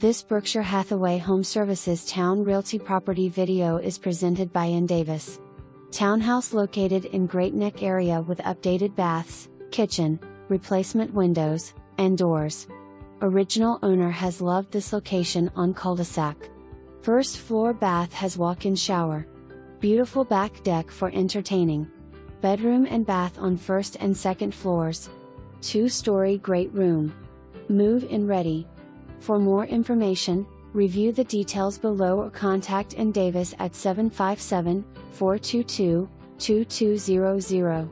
This Berkshire Hathaway HomeServices Towne Realty property video is presented by ann.davis. Townhouse located in Great Neck area with updated baths, kitchen, replacement windows, and doors. Original owner has loved this location on cul-de-sac. First floor bath has walk-in shower. Beautiful back deck for entertaining. Bedroom and bath on first and second floors. 2-story great room. Move-in ready. For more information, review the details below or contact ann.davis at 757-422-2200.